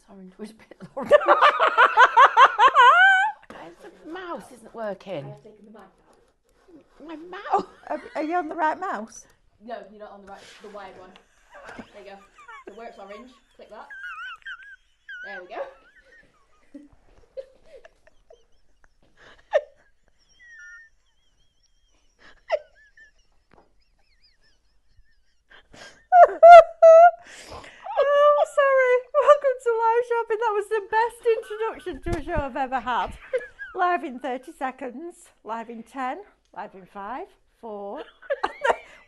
orange. Which bit is orange? The mouse isn't working. I've taken the mic out. My mouse. Are you on the right mouse? No, you're not on the right, the wired one. There you go. So where it's orange, click that. There we go. Oh, sorry. Welcome to Live Shopping. That was the best introduction to a show I've ever had. Live in 30 seconds, live in 10, live in 5, 4, and then,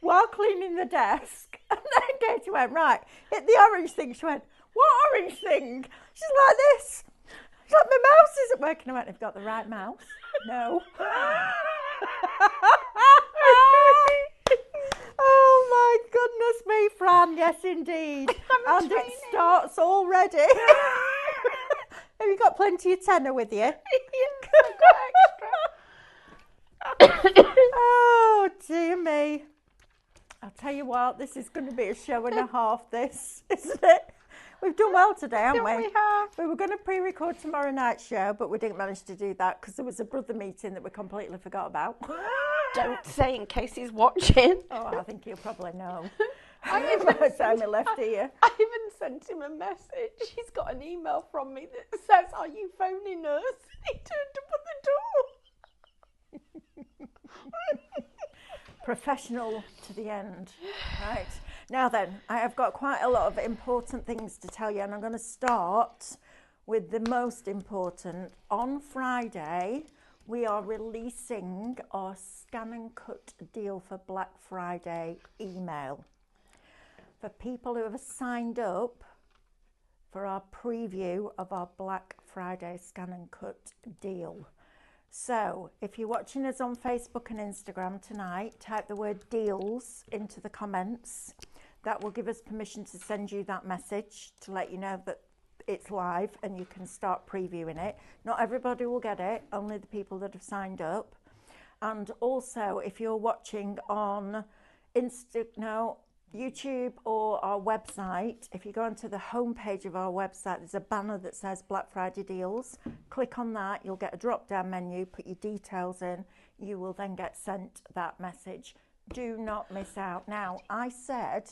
while cleaning the desk. And then Katie went, right, hit the orange thing. She went, what orange thing? She's like this. She's like, my mouse isn't working. I went, have you got the right mouse? No. Oh my goodness me, Fran, yes indeed. And it starts already. Have you got plenty of tenner with you? Yes, I've got extra. Oh dear me. I'll tell you what, this is going to be a show and a half, this, isn't it? We've done well today, haven't we? We have. We were going to pre-record tomorrow night's show, but we didn't manage to do that because there was a brother meeting that we completely forgot about. Don't say in case he's watching. Oh, I think he'll probably know. By the time he left here. I even sent him a message. He's got an email from me that says, "Are you phoning us?" He turned up at the door. Professional to the end. Right. Now then, I have got quite a lot of important things to tell you, and I'm going to start with the most important. On Friday, we are releasing our Scan and Cut deal for Black Friday email. For people who have signed up for our preview of our Black Friday Scan and Cut deal. So, if you're watching us on Facebook and Instagram tonight, type the word deals into the comments. That will give us permission to send you that message to let you know that it's live and you can start previewing it. Not everybody will get it, only the people that have signed up. And also, if you're watching on YouTube or our website, if you go onto the homepage of our website, there's a banner that says Black Friday deals. Click on that, you'll get a drop-down menu, put your details in, you will then get sent that message. Do not miss out. Now, I said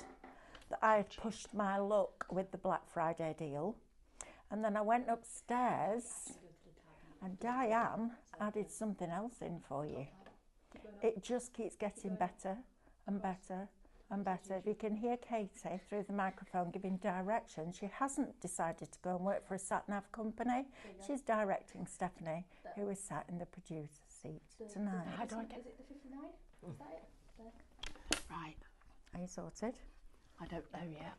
that I had pushed my luck with the Black Friday deal, and then I went upstairs and Diane added something else in for you. It just keeps getting better and better and better. If you can hear Katie through the microphone giving direction, she hasn't decided to go and work for a sat-nav company. She's directing Stephanie, who is sat in the producer seat tonight. How do I get Is it the 59? Is that it? right? Are you sorted? I don't know yet.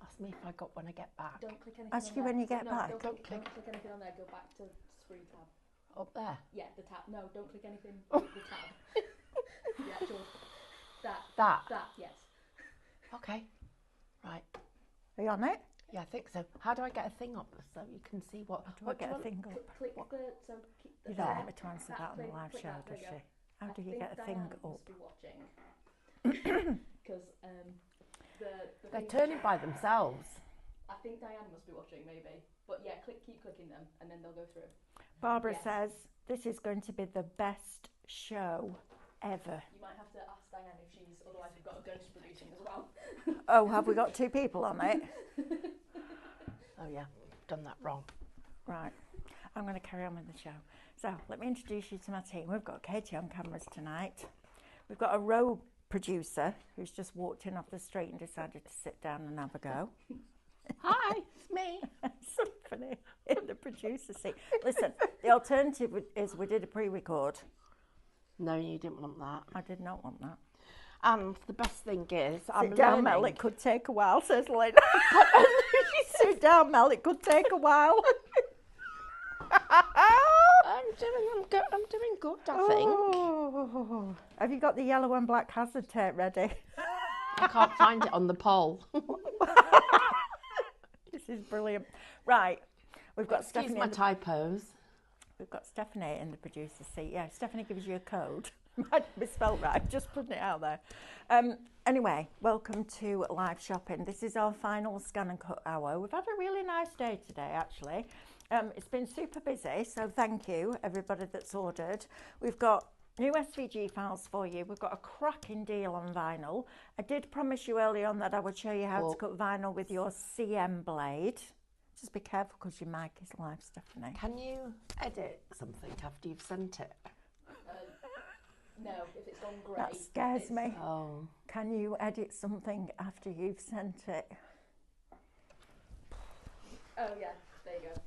Ask me if I got when I get back. Don't click anything Ask on you there. when you get No, back. Don't click anything on there. Go back to screen tab. Up there. Yeah, the tab. No, don't click anything with the tab. The actual. That. Yes. Okay. Right. Are you on it? Yeah, I think so. How do I get a thing up so you can see what? Do I get a thing up? Click the. So keep the. You don't want me to answer that on the live click show, that, does there you she? How do you get a thing Diane up? must be watching. Because the They're thing- turning by themselves. I think Diane must be watching, maybe. But yeah, keep clicking them, and then they'll go through. Barbara Yes. says this is going to be the best show ever. You might have to ask Diane if she's. Otherwise, we've got a ghost producing as well. Oh, have we got two people on it? Oh yeah, done that wrong. Right. I'm going to carry on with the show. So let me introduce you to my team. We've got Katie on cameras tonight. We've got a rogue producer who's just walked in off the street and decided to sit down and have a go. Hi, it's me. Stephanie in the producer seat. Listen, the alternative is we did a pre-record. No, you didn't want that. I did not want that. And the best thing is, I'm Sit down, Mel, learning. it could take a while, says Lynn. Sit down, Mel, it could take a while. I'm doing good, I think. Oh. Have you got the yellow and black hazard tape ready? I can't find it on the poll. This is brilliant. Right, we've got Excuse Stephanie. my typos. We've got Stephanie in the producer seat. Yeah, Stephanie gives you a code. Might be spelled right, just putting it out there. Anyway, welcome to live shopping. This is our final scan and cut hour. We've had a really nice day today, actually. It's been super busy, so thank you, everybody that's ordered. We've got new SVG files for you. We've got a cracking deal on vinyl. I did promise you earlier on that I would show you how to cut vinyl with your CM blade. Just be careful because your mic is live, Stephanie. Can you edit something after you've sent it? No, if it's gone grey. That scares me. Oh. Can you edit something after you've sent it? Oh yeah, there you go.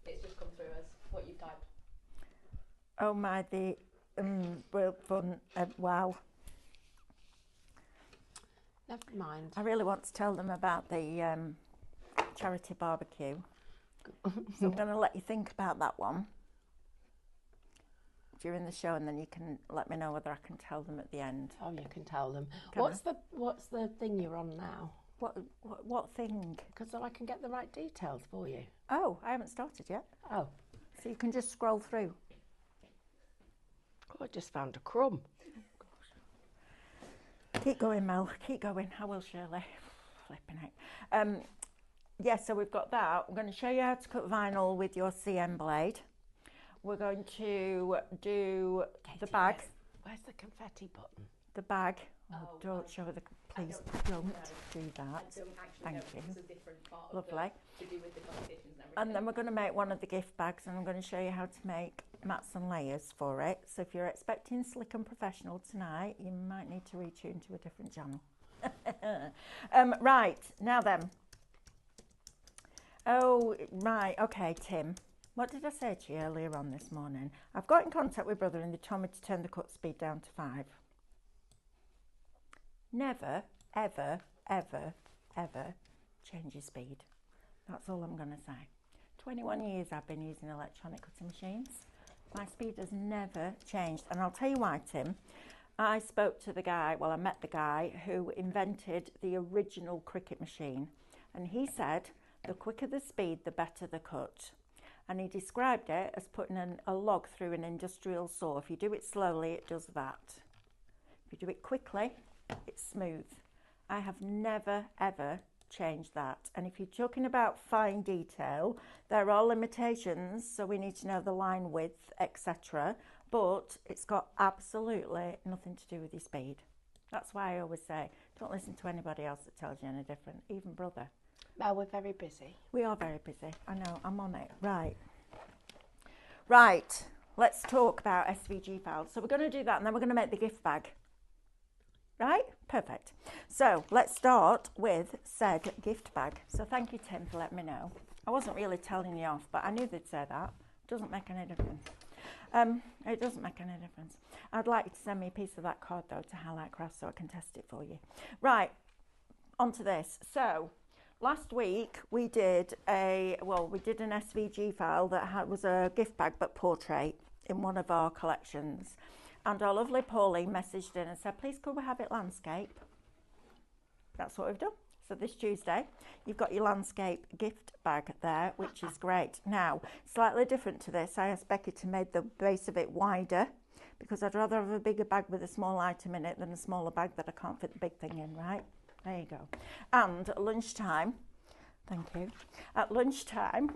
It's just come through as what you've typed. Oh my, the real fun. Wow. Never mind. I really want to tell them about the charity barbecue. So I'm going to let you think about that one during the show, and then you can let me know whether I can tell them at the end. Oh, you can tell them. Can What's the thing you're on now? What thing? Because so I can get the right details for you. Oh, I haven't started yet. Oh. So you can just scroll through. Oh, I just found a crumb. Keep going, Mel. Keep going. I will, Shirley. Flipping it. Yeah, so we've got that. I'm going to show you how to cut vinyl with your CM blade. We're going to do the bag. Where's the confetti button? The bag. Oh, Oh, don't show the. Please don't do that. I don't actually Thank know. you. It's a different part Lovely. of the, to do with the competitions and everything. And then we're going to make one of the gift bags, and I'm going to show you how to make mats and layers for it. So if you're expecting slick and professional tonight, you might need to retune to a different channel. Right, now then. Oh, right, okay, Tim. What did I say to you earlier on this morning? I've got in contact with brother and they told me to turn the cut speed down to 5. Never, ever, ever, ever change your speed. That's all I'm going to say. 21 years I've been using electronic cutting machines. My speed has never changed. And I'll tell you why, Tim. I spoke to the guy, well, I met the guy who invented the original Cricut machine. And he said, the quicker the speed, the better the cut. And he described it as putting a log through an industrial saw. If you do it slowly, it does that. If you do it quickly, it's smooth. I have never, ever changed that. And if you're talking about fine detail, there are limitations, so we need to know the line width, etc. But it's got absolutely nothing to do with your speed. That's why I always say, don't listen to anybody else that tells you any different, even brother. Well, we're very busy. We are very busy. I know, I'm on it. Right. Right, let's talk about SVG files. So we're going to do that, and then we're going to make the gift bag. Right? Perfect. So let's start with said gift bag. So thank you, Tim, for letting me know. I wasn't really telling you off, but I knew they'd say that. Doesn't make any difference. It doesn't make any difference. I'd like you to send me a piece of that card, though, to highlight craft so I can test it for you. Right, on to this. So last week we did an SVG file that was a gift bag but portrait in one of our collections. And our lovely Pauline messaged in and said, please could we have it landscape? That's what we've done. So this Tuesday, you've got your landscape gift bag there, which is great. Now, slightly different to this, I asked Becky to make the base of it wider because I'd rather have a bigger bag with a small item in it than a smaller bag that I can't fit the big thing in, right? There you go. And at lunchtime, thank you, at lunchtime,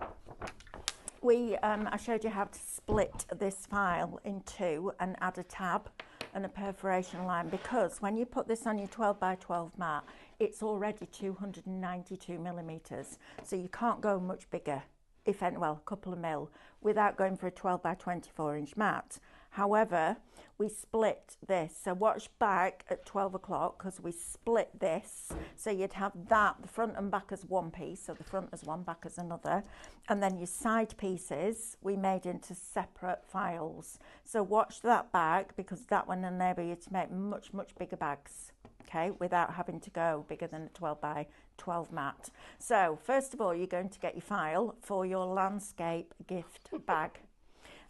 I showed you how to split this file in two and add a tab and a perforation line, because when you put this on your 12 by 12 mat, it's already 292 millimeters, so you can't go much bigger, if any, well, a couple of mil, without going for a 12 by 24 inch mat. However, we split this, so watch back at 12 o'clock because we split this, so you'd have that, the front and back as one piece, so the front as one, back as another, and then your side pieces we made into separate files. So watch that back because that will enable you to make much, much bigger bags, okay, without having to go bigger than a 12 by 12 mat. So first of all, you're going to get your file for your landscape gift bag.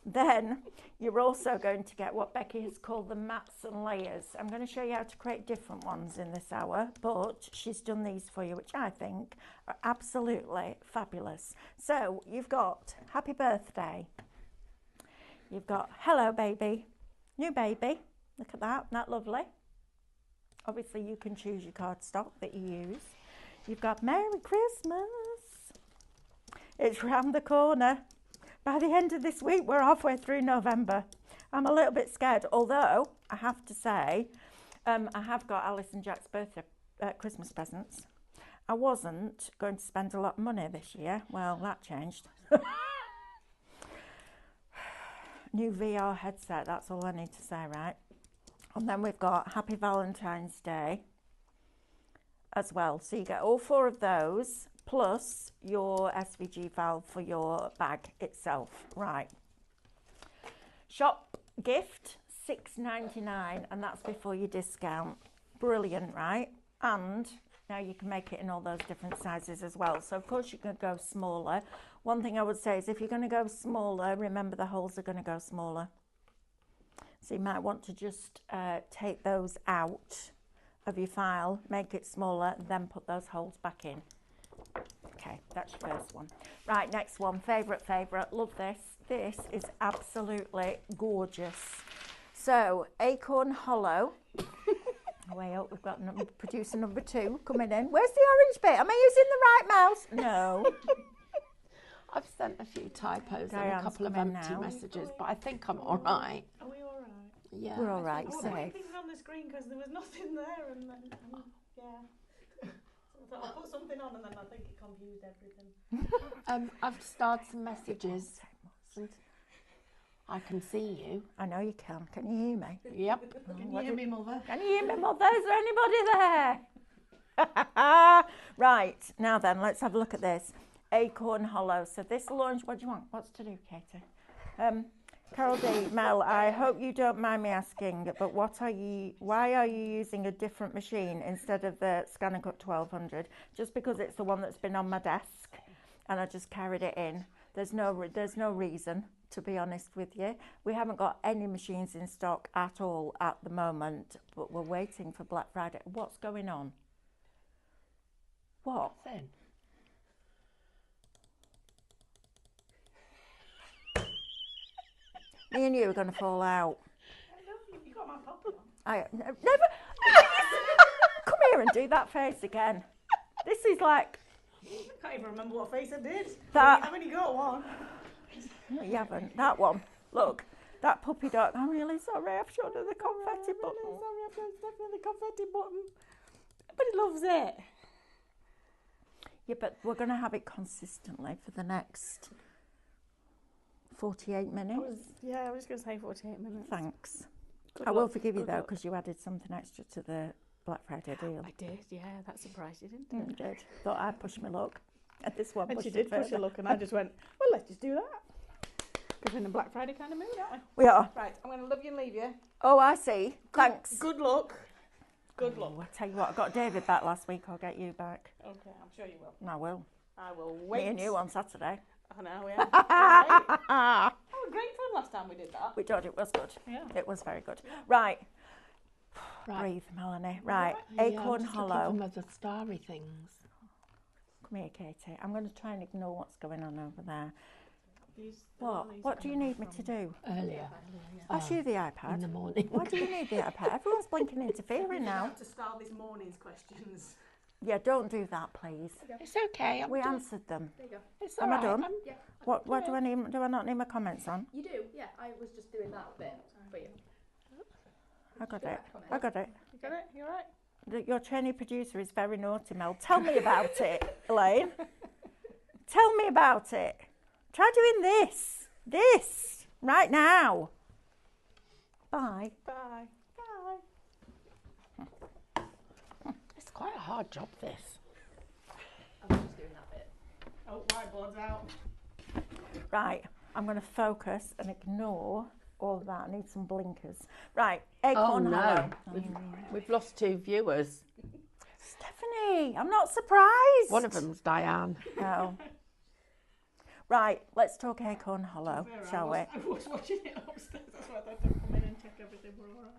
Then you're also going to get what Becky has called the mats and layers. I'm going to show you how to create different ones in this hour, but she's done these for you, which I think are absolutely fabulous. So you've got happy birthday. You've got hello baby, new baby, Look at that, isn't that lovely? Obviously you can choose your cardstock that you use. You've got Merry Christmas. It's round the corner. By the end of this week, we're halfway through November. I'm a little bit scared, although I have to say, I have got Alice and Jack's birthday Christmas presents. I wasn't going to spend a lot of money this year. Well, that changed. New VR headset, that's all I need to say, right? And then we've got Happy Valentine's Day as well. So you get all 4 of those, plus your SVG valve for your bag itself. Right. Shop gift, $6.99, and that's before your discount. Brilliant, right? And now you can make it in all those different sizes as well. So of course you can go smaller. One thing I would say is if you're going to go smaller, remember the holes are going to go smaller. So you might want to just take those out of your file, make it smaller, then put those holes back in. Okay, that's your first one. Right, next one, favourite. Love this. This is absolutely gorgeous. So, Acorn Hollow. Way up, we've got producer number 2 coming in. Where's the orange bit? Am I using the right mouse? No. I've sent a few typos and Diane's a couple of coming empty now. messges, but I think I'm all right. Are we all right? Yeah. We're all right, I so. wasn't putting things on the screen because there was nothing there, and then yeah. So I thought I'll put something on, and then I think it confused everything. I've started some messages. I can see you. I know you can. Can you hear me? Yep. Can you hear me, Mother? Can you hear me, Mother? Is there anybody there? Right, now then, let's have a look at this. Acorn Hollow. So this launch, what do you want? What's to do, Katie? Carol D, Mel, I hope you don't mind me asking, but why are you using a different machine instead of the ScanNCut 1200? Just because it's the one that's been on my desk and I just carried it in. There's no reason, to be honest with you. We haven't got any machines in stock at all at the moment, but we're waiting for Black Friday. What's going on? What? Then. Me and you are going to fall out. You got my puppy on. I never. Come here and do that face again. This is like I can't even remember what face I did. That- I've only got one. no, you haven't. That one. Look, that puppy dog. I'm really sorry. I've shown her the confetti button. Sorry, I've done the confetti button. But he loves it. Yeah, but we're going to have it consistently for the next 48 minutes. I was going to say 48 minutes. Thanks. Good I will luck, forgive you good though, luck. because you added something extra to the Black Friday deal. I did, yeah. That surprised you, didn't Mm, it? did. Thought I'd push my luck. And this one And pushed she it did push further. a look, and I just went, well, let's just do that. Because we're in a Black Friday kind of mood, aren't We are. we? Right, I'm going to love you and leave you. Oh, I see. Thanks. Good luck. Good luck. Oh, I tell you what, I got David back last week. I'll get you back. Okay, I'm sure you will. I will. I will wait. Me and you on Saturday. I know, yeah. Right. That was great fun last time we did that. We did. It was good. Yeah. It was very good. Right. Right. Breathe, Melanie. Right. Yeah, Acorn I'm just looking Hollow. for my other starry things. Come here, Katie. I'm going to try and ignore what's going on over there. These What? What do you need me to do? Earlier. Pass you the In iPad. the morning. Why do you need the iPad? Everyone's blinking interfering now. to start this morning's questions. Yeah, don't do that, please. It's okay. We answered them. There you go. It's Am I all right. done? I'm- Yeah. What do I need? Do I not need my comments on? You do, yeah. I was just doing that bit for you. I got it. I got it. You got it? You alright? Your trainee producer is very naughty, Mel. Tell me about it, Elaine. Tell me about it. Try doing this. This. Right now. Bye. Bye. Bye. It's quite a hard job, this. I was just doing that bit. Oh, whiteboard's out. Right. I'm going to focus and ignore all of that. I need some blinkers. Right. Acorn Hollow. We've lost 2 viewers. Stephanie, I'm not surprised. One of them's Diane. No. Right. Let's talk Acorn Hollow, Fair, shall we? I was watching it upstairs. That's why I thought I'd come in and check everything were alright.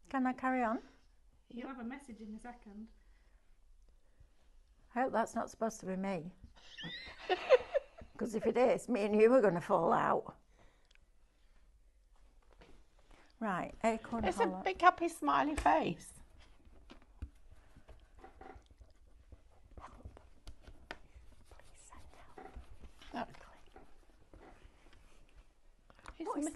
Can I carry on? You'll have a message in a second. I hope that's not supposed to be me. Because if it is, me and you are going to fall out. Right, Acorn It's Hollow. a big happy smiley face. Oh, it's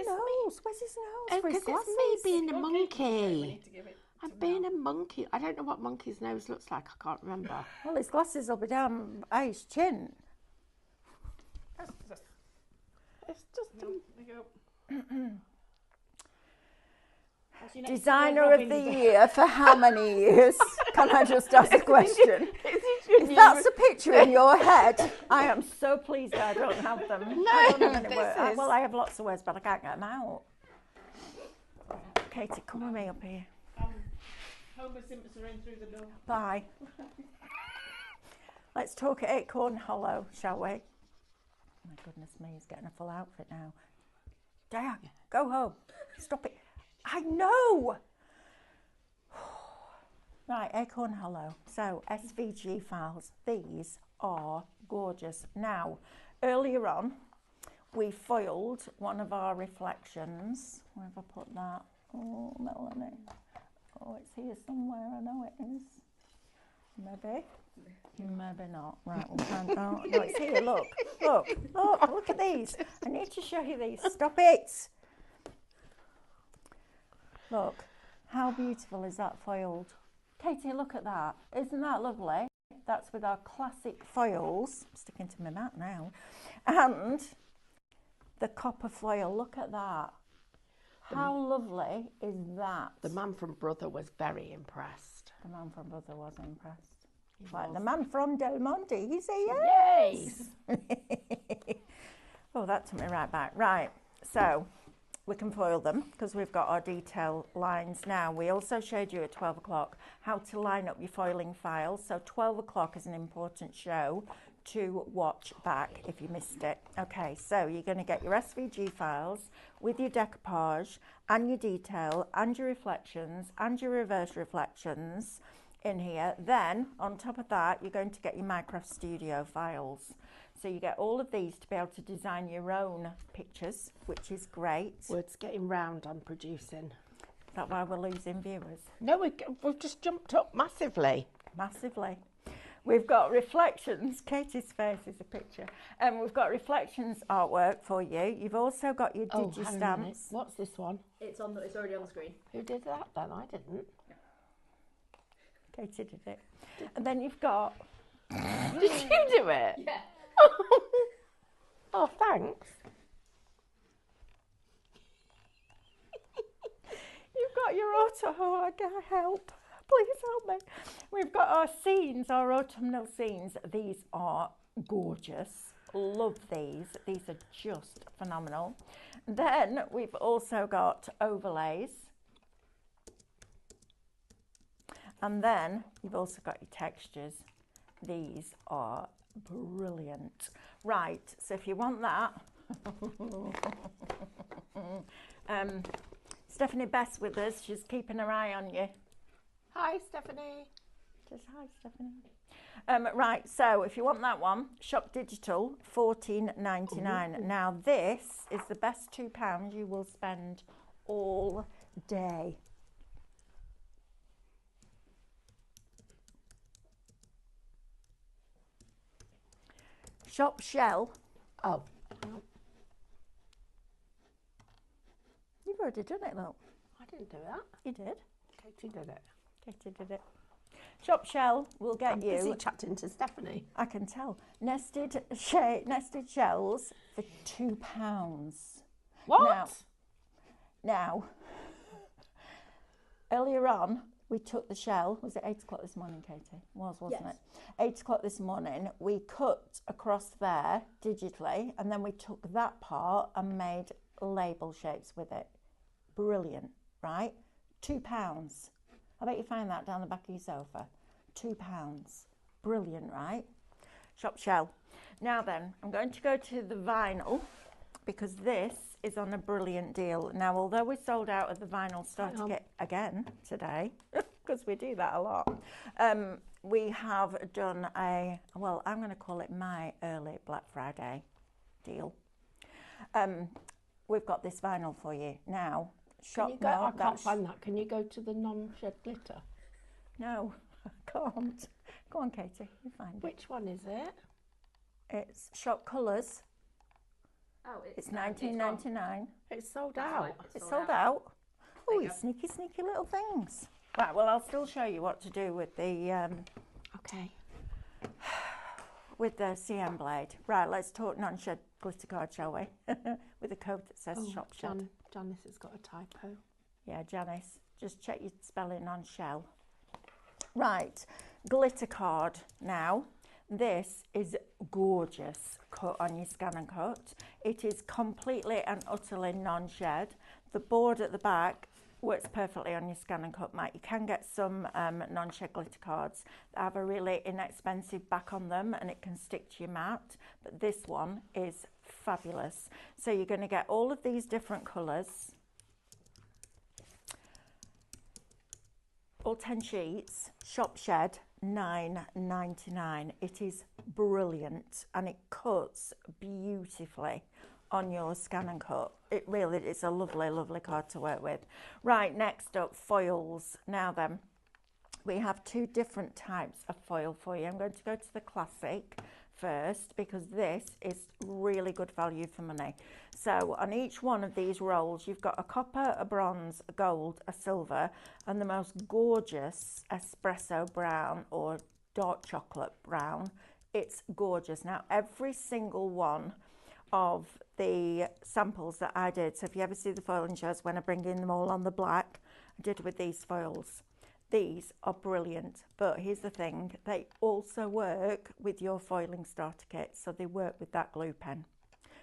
no nose. Where's his nose? For his Because it's me glasses? being a We monkey. need to give it I'm to being Mel. a monkey. I don't know what monkey's nose looks like. I can't remember. Well, his glasses will be down by his chin. It's just There you go. What's your next Designer Robin's of the Day? year for how many years? Can I just ask a question? If that's a picture in your head, I am so pleased I don't have them. I don't have any this words. is- Well, I have lots of words, but I can't get them out. Katie, come with me up here. Homer Simpson in through the door. Bye. Let's talk Acorn Hollow, shall we? My goodness me, he's getting a full outfit now. Diane, go home. Stop it. I know. Right, Acorn Hollow. So, SVG files. These are gorgeous. Now, earlier on, we foiled one of our reflections. Where have I put that? Oh, Melanie. Oh, it's here somewhere. I know it is. Maybe. Maybe not. Right, we'll find out. No, it's here. Look. Look at these. I need to show you these. Stop it. Look. How beautiful is that foiled? Katie, look at that. Isn't that lovely? That's with our classic foils. I'm sticking to my mat now. And the copper foil. Look at that. How lovely is that? The man from Brother was very impressed. The man from Brother was impressed. Like the man from Del Monte, he said Yes. Oh, that took me right back. Right, so we can foil them because we've got our detail lines now. We also showed you at 12 o'clock how to line up your foiling files. So 12 o'clock is an important show to watch back if you missed it. Okay, so you're going to get your SVG files with your decoupage and your detail and your reflections and your reverse reflections in here. Then on top of that, you're going to get your Minecraft Studio files. So you get all of these to be able to design your own pictures, which is great. Word's getting round on producing. Is that why we're losing viewers? No, we've just jumped up massively. Massively. We've got reflections. Katie's face is a picture. And we've got reflections artwork for you. You've also got your Hang on a minute. digi-stamps. What's this one? It's already on the screen. Who did that then? I didn't. Katie did it. And then you've got... Did you do it? Yeah. Oh, thanks. You've got your auto. Oh, I can't help. Please help me. We've got our scenes, our autumnal scenes. These are gorgeous. Love these. These are just phenomenal. Then we've also got overlays. And then you've also got your textures. These are brilliant. Right, so if you want that, Stephanie Best with us. She's keeping her eye on you. Hi, Stephanie. Just hi, Stephanie. Right, so if you want that one, Shop Digital, $14.99. Now this is the best £2 you will spend all day. Shop Shell. Oh, You've already done it, look. I didn't do that. You did. Katie did it. Katie did it. Shop Shell will get I'm busy you, chatting to Stephanie. I can tell, nested shells for £2. What? Now, earlier on, we took the shell. Was it 8 o'clock this morning, Katie? Wasn't Yes. it? 8 o'clock this morning. We cut across there digitally, and then we took that part and made label shapes with it. Brilliant, right? £2. I bet you find that down the back of your sofa. £2. Brilliant, right? Shop Shell. Now then, I'm going to go to the vinyl because this is on a brilliant deal. Now, although we sold out of the vinyl starting again today, because we do that a lot, we have done well, I'm going to call it my early Black Friday deal. We've got this vinyl for you. Now, shop. Can you go? No, I can't that's find that. Can you go to the non-shed glitter? no, I can't. Go on, Katie, you find it. Which one is it? It's Shop Colours. Oh, It's gone. $19.99. It's sold That's out. right, It's sold out. There Oh, you you go. sneaky, sneaky little things. Right, well, I'll still show you what to do with the Okay. CM blade. Right, let's talk non-shed glitter card, shall we? With a code that says Oh, Shop Shed. Janice has got a typo. Yeah, Janice, just check your spelling on shell. Right, glitter card now. This is gorgeous cut on your ScanNCut. It is completely and utterly non-shed. The board at the back works perfectly on your ScanNCut mat. You can get some non-shed glitter cards that have a really inexpensive back on them and it can stick to your mat, but this one is fabulous. So you're going to get all of these different colours, all 10 sheets, Shop Shed, $9.99. It is brilliant and it cuts beautifully on your ScanNCut. It really is a lovely, lovely card to work with. Right, next up, foils. Now then, we have two different types of foil for you. I'm going to go to the classic first because this is really good value for money. So on each one of these rolls, you've got a copper, a bronze, a gold, a silver, and the most gorgeous espresso brown or dark chocolate brown. It's gorgeous. Now, every single one of the samples that I did, so if you ever see the foiling shows when I bring in them all on the black, I did with these foils. These are brilliant, but here's the thing, they also work with your foiling starter kit, so they work with that glue pen.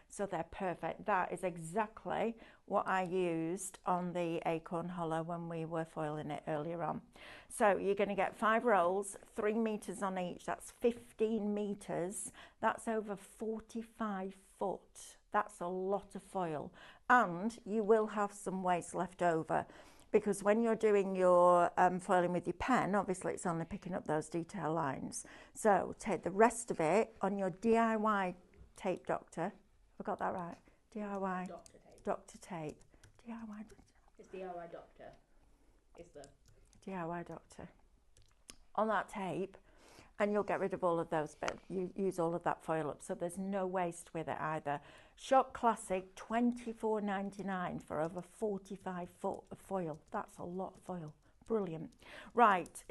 So they're perfect. That is exactly what I used on the Acorn Hollow when we were foiling it earlier on. So you're going to get 5 rolls, 3 meters on each. That's 15 meters. That's over 45 foot. That's a lot of foil. And you will have some waste left over because when you're doing your foiling with your pen, obviously it's only picking up those detail lines. So take the rest of it on your DIY tape doctor. I got that right. DIY doctor tape. DIY. It's DIY doctor. It's the DIY doctor. On that tape, and you'll get rid of all of those, but you use all of that foil up, so there's no waste with it either. Shop Classic, $24.99 for over 45 foot of foil. That's a lot of foil. Brilliant. Right,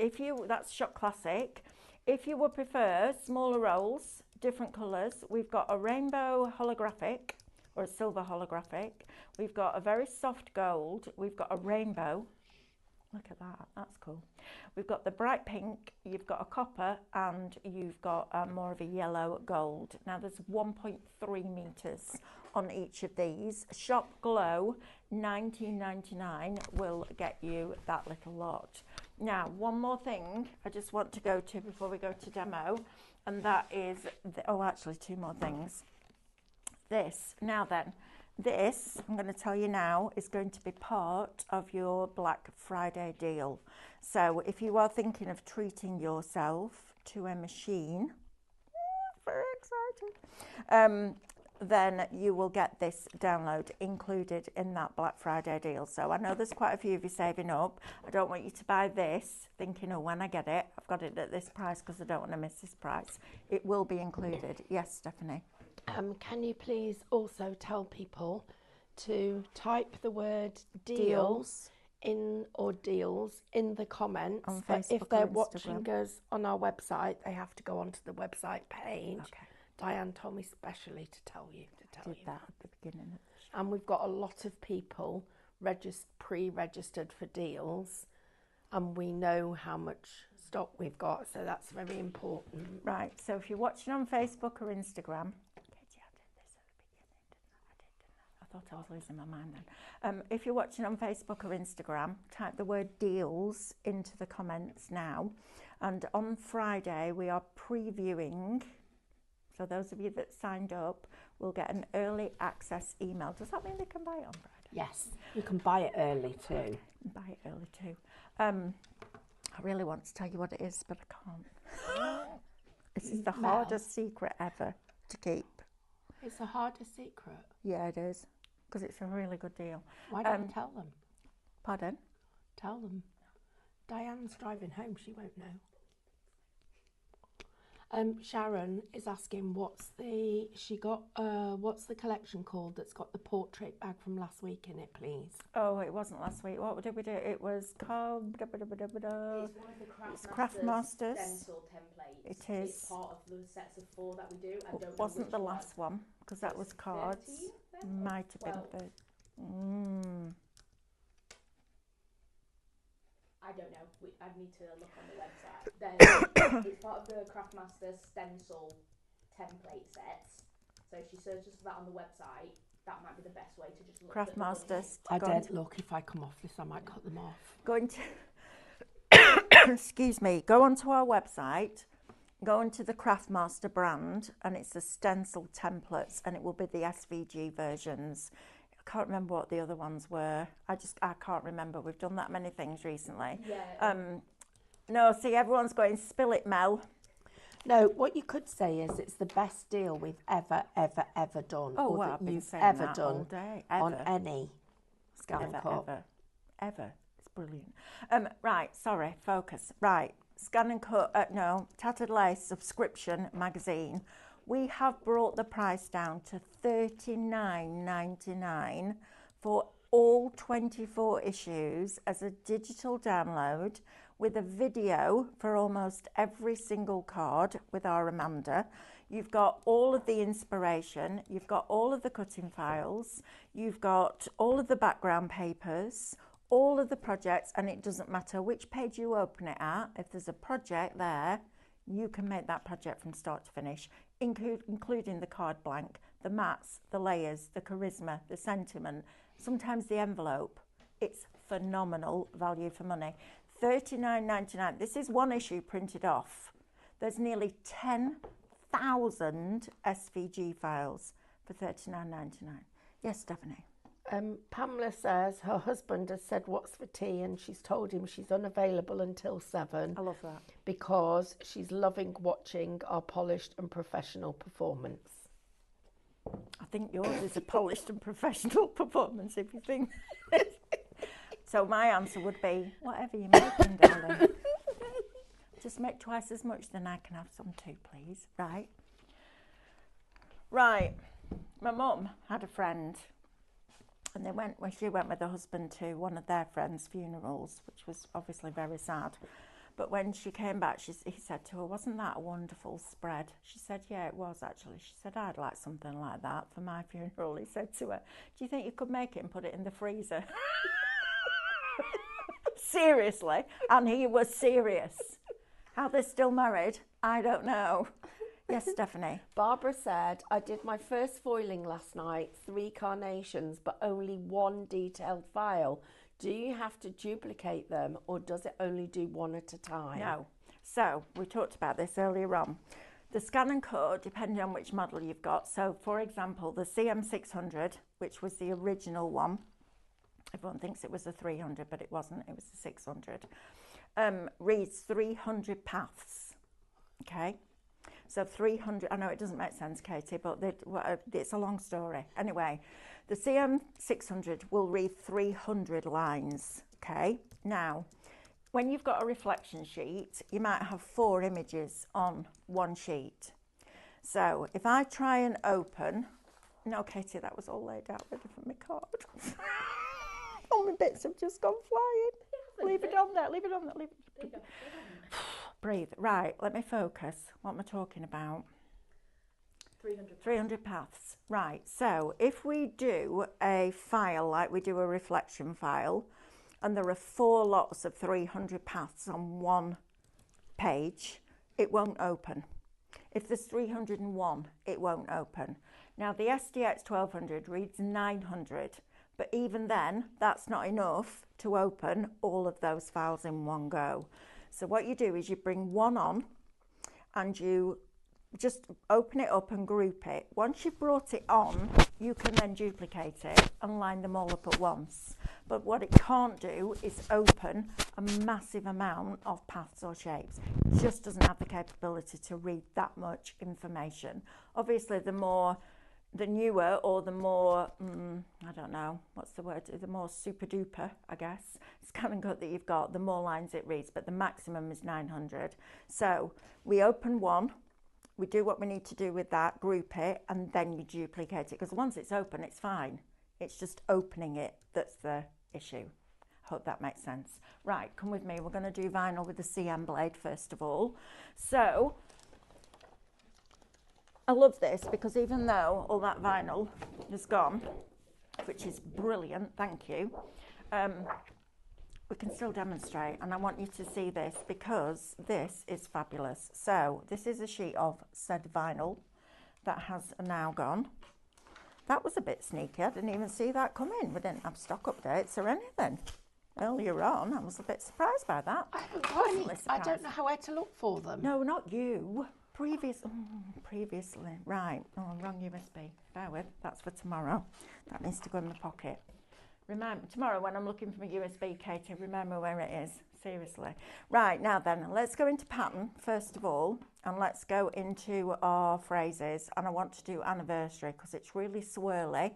that's Shop Classic. If you would prefer smaller rolls, different colours, we've got a rainbow holographic or a silver holographic. We've got a very soft gold. We've got a rainbow. Look at that, that's cool. We've got the bright pink, you've got a copper, and you've got more of a yellow gold. Now there's 1.3 meters on each of these. Shop Glow, $19.99 will get you that little lot. Now, one more thing I just want to go to before we go to demo, and that is, actually 2 more things. This, now then, this, I'm going to tell you now, is going to be part of your Black Friday deal. So if you are thinking of treating yourself to a machine, very excited, then you will get this download included in that Black Friday deal. So I know there's quite a few of you saving up. I don't want you to buy this thinking, oh, when I get it, I've got it at this price because I don't want to miss this price. It will be included. Yes, Stephanie? Can you please also tell people to type the word deals in the comments, on but Facebook if they're or watching Instagram? us on our website, they have to go onto the website page. Okay. Diane told me specially to tell you Did that at the beginning of the show. And we've got a lot of people pre-registered for deals, and we know how much stock we've got, so that's very important. Right, so if you're watching on Facebook or Instagram, Katie, I did this at the beginning, didn't I? I thought I was losing my mind then. If you're watching on Facebook or Instagram, type the word deals into the comments now. And on Friday, we are previewing, so those of you that signed up will get an early access email. Does that mean they can buy it on Friday? Yes, you can buy it early too. Buy it early too. I really want to tell you what it is, but I can't. This is the hardest secret ever to keep. It's a harder secret. Yeah, it is, because it's a really good deal. Why don't you tell them? Pardon? Tell them. Diane's driving home, she won't know. Sharon is asking what's the collection called that's got the portrait bag from last week in it, please? Oh, it wasn't last week. What did we do? It was called... It's one of the Craftmasters stencil templates. It is. It's part of the sets of 4 that we do. I don't know wasn't which the one. last one, because that was cards. 13 then? Might have been 30. I don't know. I'd need to look on the website. It's part of the Craftmasters stencil template sets. So if she searches for that on the website, that might be the best way to just look Craftmasters. I don't look. If I come off this, I might cut them off. Going to... Excuse me. Go onto our website. Go into the Craftmaster brand, and it's the stencil templates, and it will be the SVG versions. I can't remember what the other ones were. I can't remember. We've done that many things recently. Yeah. No, see, everyone's going, spill it, Mel. No, what you could say is it's the best deal we've ever done. Oh, or well, that I've been you've saying ever that done all day. on Ever. any ScanNCut. Ever. It's brilliant. Right, sorry, focus. Right, ScanNCut, Tattered Lace subscription magazine. We have brought the price down to $39.99 for all 24 issues as a digital download with a video for almost every single card with our Amanda. You've got all of the inspiration, you've got all of the cutting files, you've got all of the background papers, all of the projects, and it doesn't matter which page you open it at. If there's a project there, you can make that project from start to finish, including the card blank, the mats, the layers, the charisma, the sentiment, sometimes the envelope. It's phenomenal value for money. $39.99. This is one issue printed off. There's nearly 10,000 SVG files for $39.99. Yes, Stephanie. Pamela says her husband has said what's for tea, and she's told him she's unavailable until 7. I love that. Because she's loving watching our polished and professional performance. I think yours is a polished and professional performance, if you think. So my answer would be, whatever you're making, darling. Just make twice as much, then I can have some too, please. Right. My mum had a friend, and she went with her husband to one of their friends' funerals, which was obviously very sad. But when she came back, he said to her, wasn't that a wonderful spread? She said, yeah, it was actually. She said, I'd like something like that for my funeral. He said to her, do you think you could make it and put it in the freezer? Seriously. And he was serious. How they're still married, I don't know. Yes, Stephanie. Barbara said, I did my first foiling last night, 3 carnations, but only 1 detailed file. Do you have to duplicate them, or does it only do 1 at a time? No. So, we talked about this earlier on. The ScanNCut, depending on which model you've got. So, for example, the CM600, which was the original one. Everyone thinks it was a 300, but it wasn't. It was a 600. Reads 300 paths. Okay? So 300, I know it doesn't make sense, Katie, but it's a long story. Anyway, the CM600 will read 300 lines, okay? Now, when you've got a reflection sheet, you might have 4 images on one sheet. So if I try and open, no, Katie, that was all laid out ready for my card. All my bits have just gone flying. Leave it on there, leave it on there, leave it. Breathe. Right, let me focus. What am I talking about? 300 paths. Right, so if we do a file like we do a reflection file, and there are 4 lots of 300 paths on one page, it won't open. If there's 301, it won't open. Now the SDX 1200 reads 900, but even then, that's not enough to open all of those files in one go. So what you do is you bring one on and you just open it up and group it. Once you've brought it on, you can then duplicate it and line them all up at once. But what it can't do is open a massive amount of paths or shapes. It just doesn't have the capability to read that much information. Obviously, the more the newer or the more, I don't know, what's the word, the more super duper, I guess, ScanNCut that you've got, the more lines it reads, but the maximum is 900. So we open one, we do what we need to do with that, group it, and then you duplicate it, because once it's open, it's fine. It's just opening it that's the issue. Hope that makes sense. Right, come with me. We're going to do vinyl with the CM blade first of all. So I love this because even though all that vinyl is gone, which is brilliant, thank you, we can still demonstrate, and I want you to see this because this is fabulous. So this is a sheet of said vinyl that has now gone. That was a bit sneaky. I didn't even see that come in. We didn't have stock updates or anything earlier on. I was a bit surprised by that. I don't know where to look for them. No, not you. Previously. Right. Oh, wrong USB. Bear with. That's for tomorrow. That needs to go in my pocket. Remember, tomorrow when I'm looking for my USB, Katie, remember where it is. Seriously. Right, now then, let's go into pattern, first of all, and let's go into our phrases. And I want to do anniversary because it's really swirly,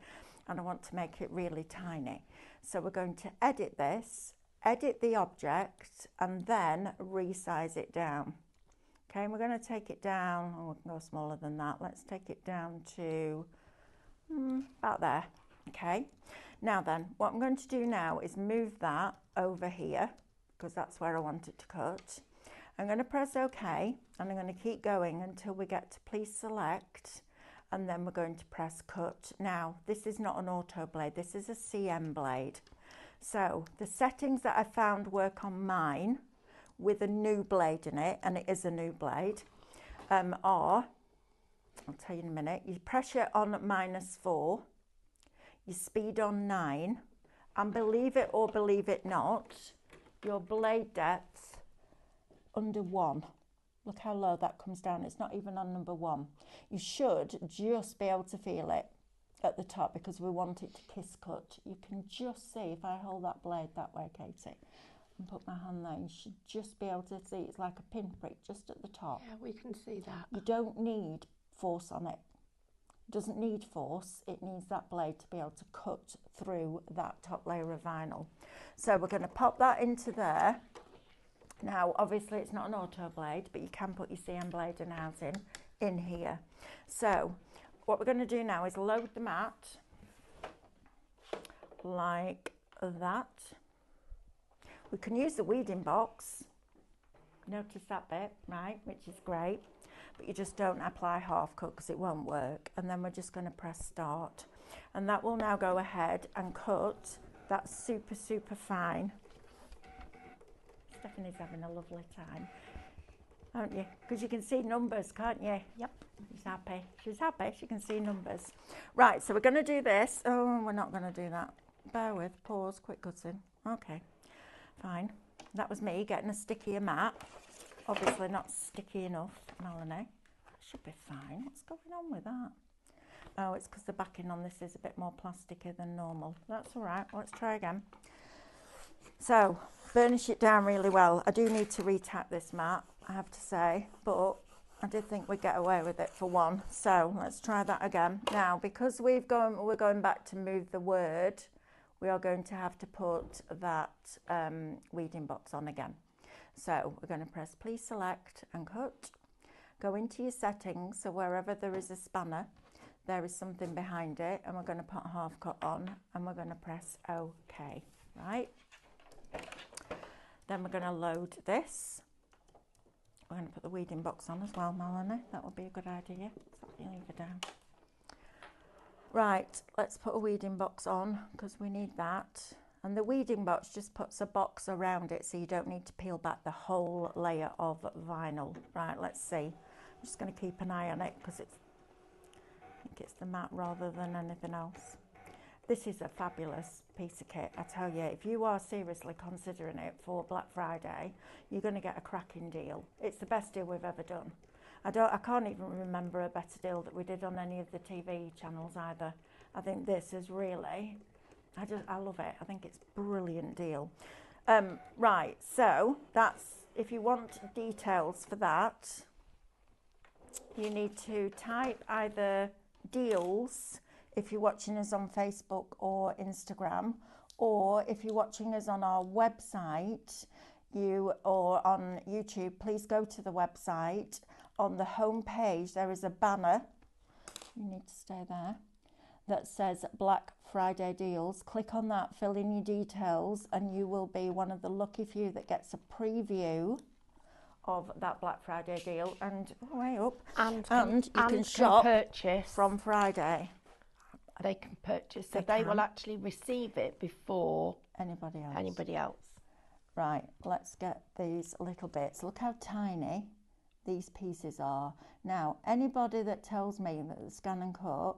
and I want to make it really tiny. So we're going to edit this, edit the object, and then resize it down. Okay, and we're going to take it down, we can go smaller than that. Let's take it down to about there. Okay, now then, what I'm going to do now is move that over here, because that's where I want it to cut. I'm going to press OK, and I'm going to keep going until we get to please select, and then we're going to press cut. Now, this is not an auto blade, this is a CM blade. So the settings that I found work on mine with a new blade in it, and it is a new blade, are, I'll tell you in a minute, your pressure on -4, your speed on 9, and believe it or believe it not, your blade depth under 1. Look how low that comes down. It's not even on number 1. You should just be able to feel it at the top because we want it to kiss cut. You can just see if I hold that blade that way, Katie, and put my hand there, you should just be able to see it's like a pinprick just at the top. Yeah, we can see that. You don't need force on it. It doesn't need force, it needs that blade to be able to cut through that top layer of vinyl. So we're going to pop that into there. Now obviously it's not an auto blade, but you can put your CM blade and housing in here. So what we're going to do now is load the mat like that. We can use the weeding box, notice that bit, right, which is great, but you just don't apply half cut because it won't work. And then we're just going to press start, and that will now go ahead and cut that super fine. Stephanie's having a lovely time, aren't you? Because you can see numbers, can't you? Yep. She's happy. She's happy. She can see numbers. Right, so we're going to do this. Oh, we're not going to do that. Bear with. Pause. Quick cutting. Okay. Fine. That was me getting a stickier mat. Obviously not sticky enough, Melanie. That should be fine. What's going on with that? Oh, it's because the backing on this is a bit more plasticky than normal. That's all right. Let's try again. So, burnish it down really well. I do need to re-tack this mat, I have to say, but I did think we'd get away with it for one. So, let's try that again. Now, because we're going back to move the word, we are going to have to put that weeding box on again. So we're going to press please select and cut. Go into your settings, so wherever there is a spanner, there is something behind it, and we're going to put half cut on, and we're going to press OK, right? Then we're going to load this. We're going to put the weeding box on as well, Melanie. That would be a good idea. So leave it down. Right, let's put a weeding box on because we need that. And the weeding box just puts a box around it so you don't need to peel back the whole layer of vinyl. Right, let's see. I'm just going to keep an eye on it because I think it's the mat rather than anything else. This is a fabulous piece of kit, I tell you. If you are seriously considering it for Black Friday, you're going to get a cracking deal. It's the best deal we've ever done. I can't even remember a better deal that we did on any of the TV channels either. I think this is really, I love it. I think it's a brilliant deal. Right, so that's, if you want details for that, you need to type either deals if you're watching us on Facebook or Instagram, or if you're watching us on our website, or on YouTube, please go to the website. On the home page, there is a banner. You need to stay there. That says Black Friday deals. Click on that, fill in your details, and you will be one of the lucky few that gets a preview of that Black Friday deal. And way up, and you can shop purchase from Friday. They can purchase, so they will actually receive it before anybody else. Right, let's get these little bits. Look how tiny these pieces are. Now, anybody that tells me that the ScanNCut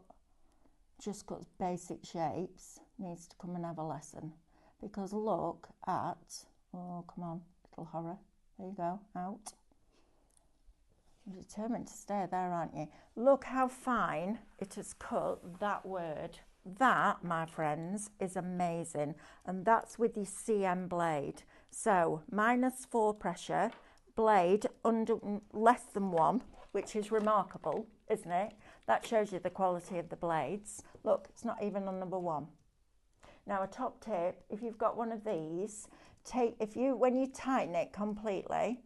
just cuts basic shapes needs to come and have a lesson, because look at, oh come on, little horror, there you go, out. You're determined to stay there, aren't you? Look how fine it has cut that word. That, my friends, is amazing, and that's with your CM blade. So -4 pressure, blade under less than 1, which is remarkable, isn't it? That shows you the quality of the blades. Look, it's not even on number 1. Now, a top tip, if you've got one of these, when you tighten it completely,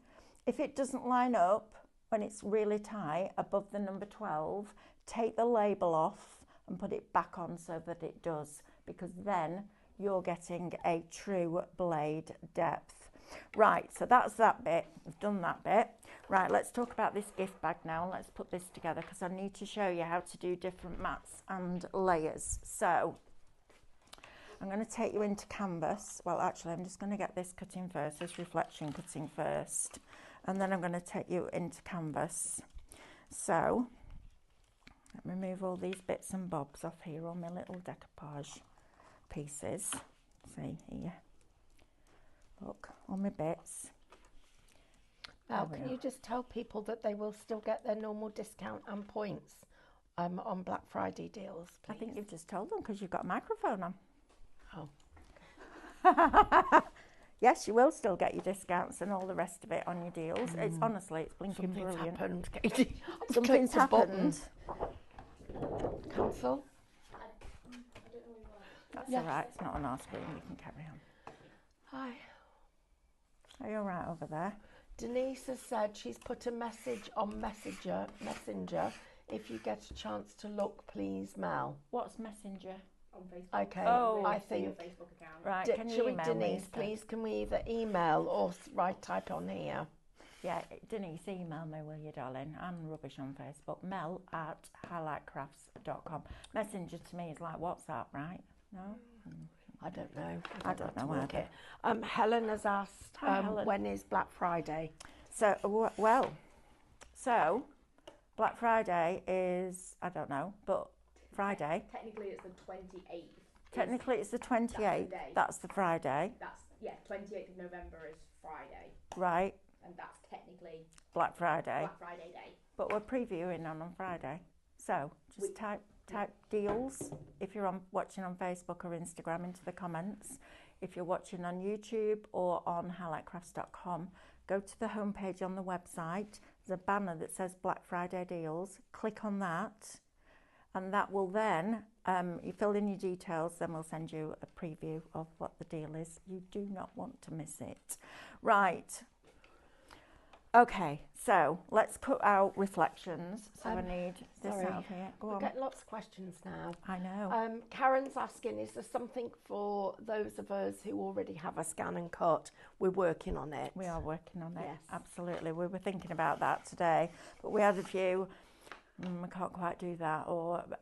if it doesn't line up when it's really tight above the number 12, take the label off and put it back on so that it does, because then you're getting a true blade depth. Right, so that's that bit. We've done that bit. Right, let's talk about this gift bag now. Let's put this together because I need to show you how to do different mats and layers. So I'm going to take you into canvas. Well, actually, I'm just going to get this cutting first, this reflection cutting first, and then I'm going to take you into canvas. So let me move all these bits and bobs off here, all my little decoupage pieces. See here. Look, all my bits. Now, can you just tell people that they will still get their normal discount and points on Black Friday deals, please? I think you've just told them because you've got a microphone on. Oh. Yes, you will still get your discounts and all the rest of it on your deals. It's honestly, it's blinking brilliant. Happened, Katie. Something's happened. Cancel. That's all right. It's not on our screen. You can carry on. Hi. Are you all right over there? Denise has said she's put a message on Messenger. If you get a chance to look, please, Mel. What's Messenger? On Facebook. Okay. Oh, I think. Your Facebook account. Right. Can you email Denise, me please, can we either email or type on here? Yeah, Denise, email me, will you, darling? I'm rubbish on Facebook. mel@highlightcrafts.com. Messenger to me is like WhatsApp, right? No? I don't know. I don't know either. Helen has asked, Helen. when is Black Friday? So, Black Friday is, I don't know, but Friday. Technically, it's the 28th. Technically, it's the 28th. That's the Friday. 28th of November is Friday. Right. And that's technically Black Friday. Black Friday day. But we're previewing on Friday. So, just type deals if you're watching on Facebook or Instagram into the comments. If you're watching on YouTube or on highlightcrafts.com, go to the homepage on the website. There's a banner that says Black Friday deals. Click on that, and that will then, you fill in your details, then we'll send you a preview of what the deal is. You do not want to miss it. Right. Okay, so let's cut out reflections. So I need this out of here. Go on. We get lots of questions now. I know. Karen's asking, is there something for those of us who already have a ScanNCut? We're working on it. We are working on it. Yes. Absolutely. We were thinking about that today, but we had a few. I can't quite do that,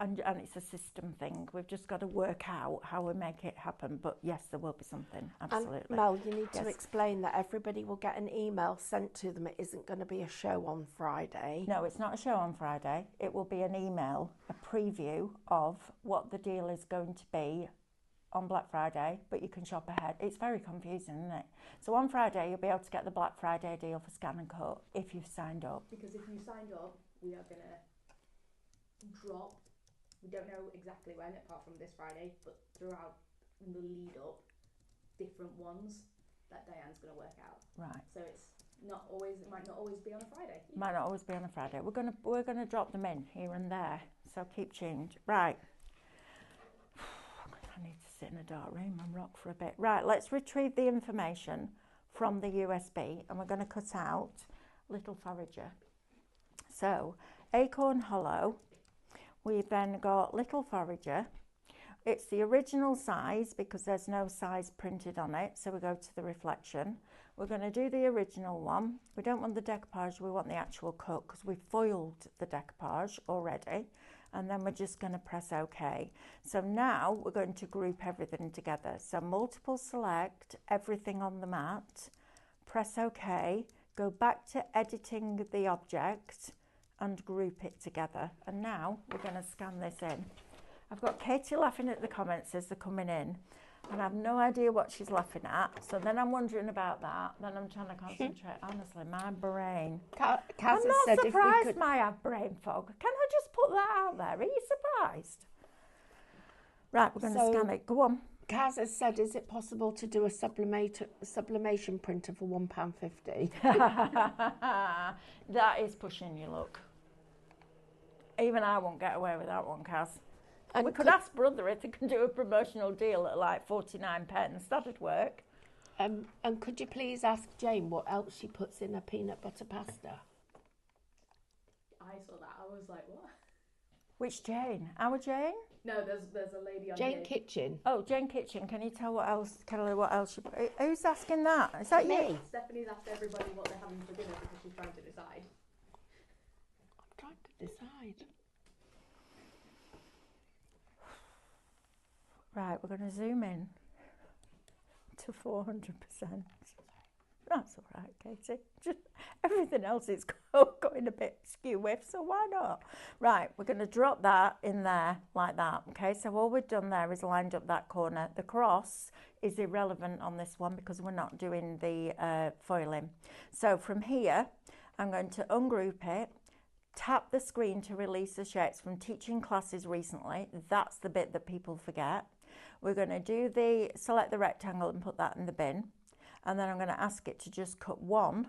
and it's a system thing. We've just got to work out how we make it happen. But yes, there will be something. Absolutely. And Mel, you need to explain that everybody will get an email sent to them. It isn't going to be a show on Friday. No, it's not a show on Friday. It will be an email, a preview of what the deal is going to be on Black Friday, but you can shop ahead. It's very confusing, isn't it? So on Friday, you'll be able to get the Black Friday deal for ScanNCut if you've signed up. Because if you signed up, we are going to drop, we don't know exactly when apart from this Friday, but throughout the lead up, different ones that Diane's going to work out. Right. So it's it might not always be on a Friday. Might not always be on a Friday. We're gonna drop them in here and there. So keep tuned. Right. I need to sit in a dark room and rock for a bit. Right, let's retrieve the information from the USB, and we're going to cut out Little Forager. So, Acorn Hollow. We've then got Little Forager. It's the original size because there's no size printed on it, so we go to the reflection. We're going to do the original one. We don't want the decoupage, we want the actual cut because we've foiled the decoupage already. And then we're just going to press OK. So now we're going to group everything together. So multiple select everything on the mat, press OK, go back to editing the object and group it together. And now we're going to scan this in. I've got Katie laughing at the comments as they're coming in, and I have no idea what she's laughing at. So then I'm wondering about that. Then I'm trying to concentrate. Honestly, my brain. I'm not surprised I have brain fog. Can I just put that out there? Are you surprised? Right, we're going to scan it. Go on. Kaz has said, is it possible to do a sublimation printer for £1.50? That is pushing you, look. Even I won't get away with that one, Kaz. And we could ask Brother if he can do a promotional deal at like 49 pence. That'd work. And could you please ask Jane what else she puts in her peanut butter pasta? I saw that. I was like, what? Which Jane? Our Jane? No, there's a lady on Jane here. Kitchen. Oh, Jane Kitchen. Can you tell what else, Kelly, what else you put? Who's asking that? Is that Me. you? Stephanie's asked everybody what they're having for dinner because she's trying to decide. I'm trying to decide. Right, we're going to zoom in to 400%. That's all right, Katie. Just everything else is going a bit skew-whiff, so why not? Right, we're going to drop that in there like that, okay? So all we've done there is lined up that corner. The cross is irrelevant on this one because we're not doing the foiling. So from here, I'm going to ungroup it, tap the screen to release the shapes from teaching classes recently. That's the bit that people forget. We're going to select the rectangle and put that in the bin. And then I'm going to ask it to just cut one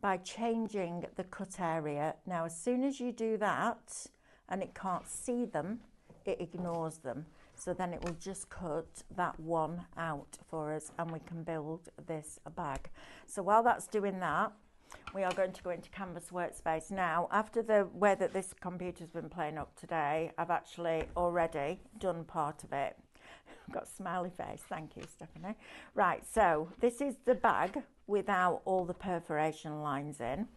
by changing the cut area. Now, as soon as you do that and it can't see them, it ignores them. So then it will just cut that one out for us and we can build this bag. So while that's doing that, we are going to go into Canvas Workspace. Now, after the way that this computer's been playing up today, I've actually already done part of it. I've got a smiley face, thank you, Stephanie. Right, so this is the bag without all the perforation lines in.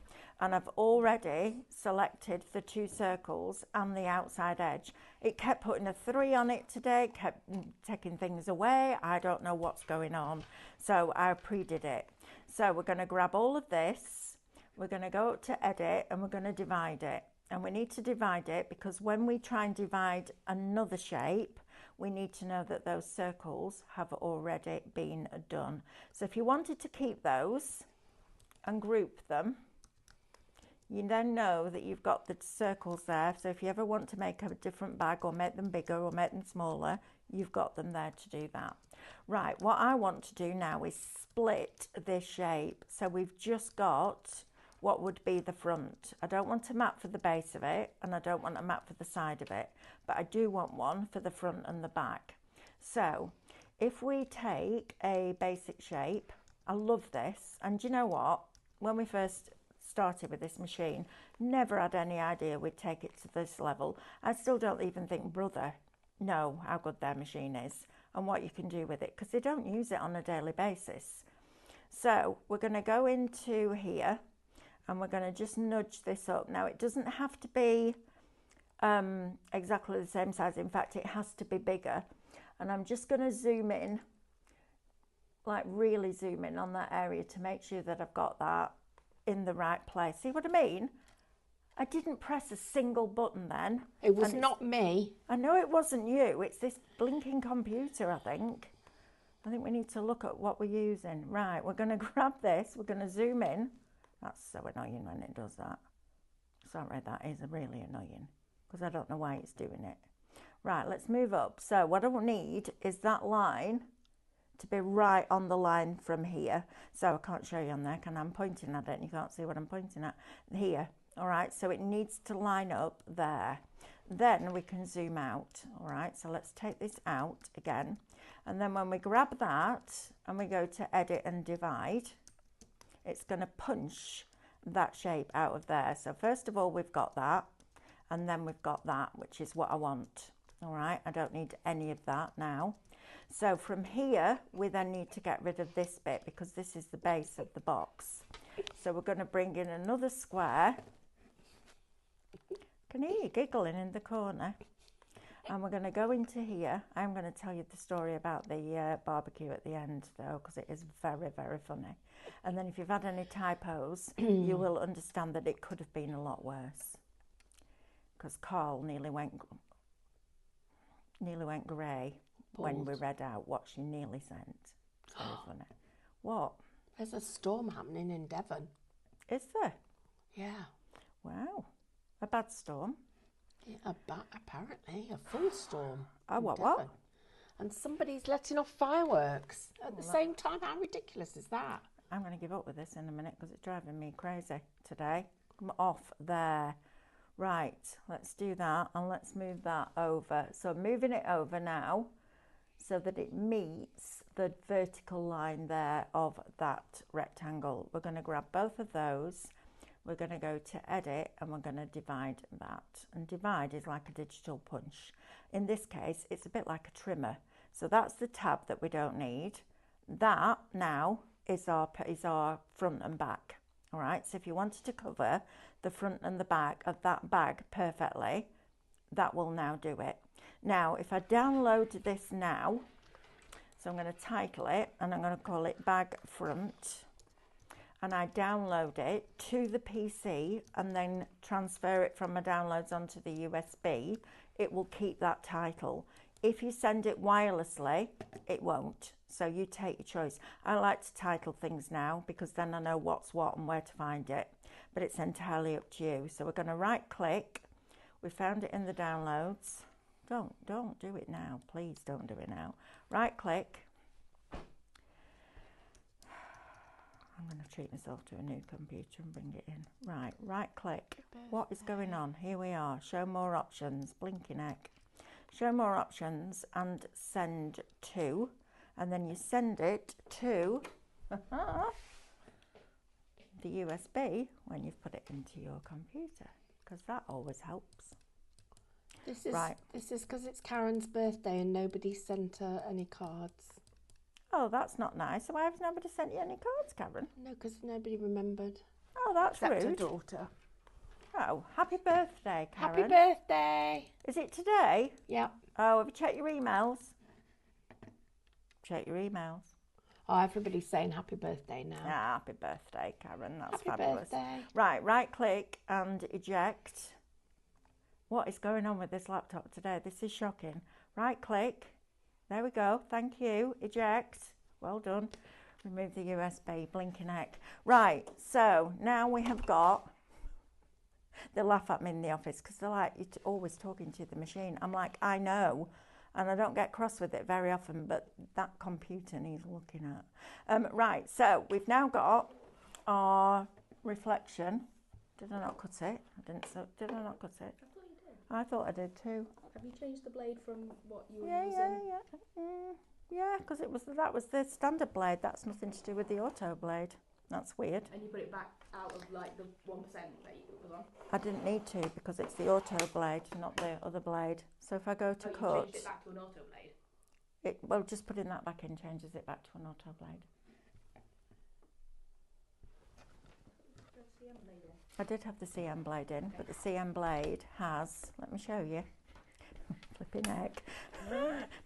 And I've already selected the 2 circles and the outside edge. It kept putting a 3 on it today, kept taking things away. I don't know what's going on. So I pre-did it. So we're going to grab all of this. We're going to go up to edit and we're going to divide it. And we need to divide it because when we try and divide another shape, we need to know that those circles have already been done. So if you wanted to keep those and group them, you then know that you've got the circles there. So if you ever want to make a different bag or make them bigger or make them smaller, you've got them there to do that. Right, what I want to do now is split this shape. So we've just got what would be the front. I don't want a map for the base of it and I don't want a map for the side of it, but I do want one for the front and the back. So if we take a basic shape, I love this, and do you know what? When we first started with this machine, never had any idea we'd take it to this level. I still don't even think Brother know how good their machine is and what you can do with it because they don't use it on a daily basis. So we're going to go into here and we're going to just nudge this up. Now it doesn't have to be exactly the same size. In fact, it has to be bigger. And I'm just going to zoom in, like really zoom in on that area to make sure that I've got that in the right place. See what I mean? I didn't press a single button then. It was not me. I know it wasn't you. It's this blinking computer, I think. I think we need to look at what we're using. Right, we're going to grab this. We're going to zoom in. That's so annoying when it does that. Sorry, that is really annoying because I don't know why it's doing it. Right, let's move up. So what I will need is that line to be right on the line from here. So I can't show you on there, can I? I'm pointing at it and you can't see what I'm pointing at. Here, all right, so it needs to line up there. Then we can zoom out, all right? So let's take this out again. And then when we grab that and we go to edit and divide, it's going to punch that shape out of there. So first of all, we've got that, and then we've got that, which is what I want. All right, I don't need any of that now. So from here, we then need to get rid of this bit because this is the base of the box. So we're going to bring in another square. Can hear you giggling in the corner. And we're going to go into here. I'm going to tell you the story about the barbecue at the end, though, because it is very, very funny. And then if you've had any typos, you will understand that it could have been a lot worse. Because Carl nearly went grey when we read out what she nearly sent. It's very funny. What? There's a storm happening in Devon. Is there? Yeah. Wow. A bad storm? Yeah, apparently a full storm. Oh, in what? Devon. And somebody's letting off fireworks at the same time. How ridiculous is that? I'm going to give up with this in a minute because it's driving me crazy today. Come off there. Right, let's do that and let's move that over. So moving it over now so that it meets the vertical line there of that rectangle. We're going to grab both of those. We're going to go to edit and we're going to divide that. And divide is like a digital punch. In this case, it's a bit like a trimmer. So that's the tab that we don't need. That now is our front and back. All right, so if you wanted to cover the front and the back of that bag perfectly, that will now do it. Now, if I download this now, so I'm going to title it and I'm going to call it bag front, and I download it to the PC and then transfer it from my downloads onto the USB, it will keep that title. If you send it wirelessly, it won't. So you take your choice. I like to title things now because then I know what's what and where to find it. But it's entirely up to you. So we're going to right click. We found it in the downloads. Don't do it now. Please don't do it now. Right click. I'm going to treat myself to a new computer and bring it in. Right click. What is going on? Here we are. Show more options. Blinking heck. Show more options and send to. And then you send it to the USB when you've put it into your computer, because that always helps. This is because it's Karen's birthday and nobody sent her any cards. Oh, that's not nice. So why has nobody sent you any cards, Karen? No, because nobody remembered. Oh, that's except rude. her daughter. Oh, happy birthday, Karen. Happy birthday. Is it today? Yeah. Oh, have you checked your emails? Check your emails. Oh, everybody's saying happy birthday now. Ah, happy birthday, Karen. That's happy fabulous. Birthday. Right click and eject. What is going on with this laptop today? This is shocking. Right click. There we go. Thank you. Eject. Well done. Remove the USB. Blinking heck. Right. So now we have got. They laugh at me in the office because they're like, you're always talking to the machine. I'm like, I know. And I don't get cross with it very often, but that computer needs looking at. Right, so we've now got our reflection. Did I not cut it? Did I not cut it? I thought you did. I thought I did too. Have you changed the blade from what you were Yeah, using? yeah, because that was the standard blade. That's nothing to do with the auto blade. That's weird. And you put it back out of like the 1% that it was on? I didn't need to because it's the auto blade, not the other blade. So if I go to You cut, changed it back to an auto blade? well, just putting that back in changes it back to an auto blade. I did have the CM blade in, but the CM blade has, let me show you, flipping heck,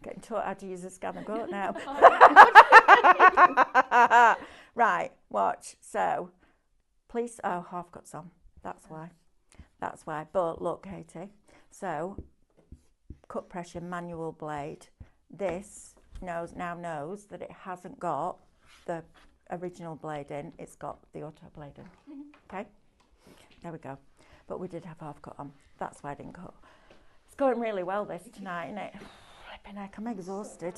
getting taught how to use a ScanNCut now. Right, watch, so, please, oh, half cuts on, that's why, but look, Katie, so, cut pressure manual blade, this now knows that it hasn't got the original blade in, it's got the auto blade in, okay? There we go. But we did have half cut on. That's why I didn't cut. It's going really well this tonight, isn't it? Flipping heck, I'm exhausted.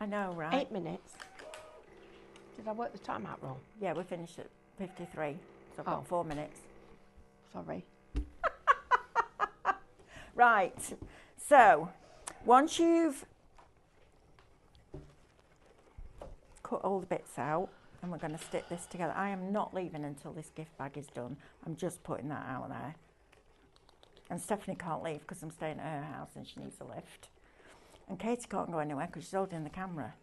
I know, right? 8 minutes. Did I work the time out wrong? Yeah, we finished at 53, so I've got 4 minutes. Sorry. Right, so once you've cut all the bits out, and we're going to stick this together. I am not leaving until this gift bag is done. I'm just putting that out there. And Stephanie can't leave because I'm staying at her house and she needs a lift. And Katie can't go anywhere because she's holding the camera.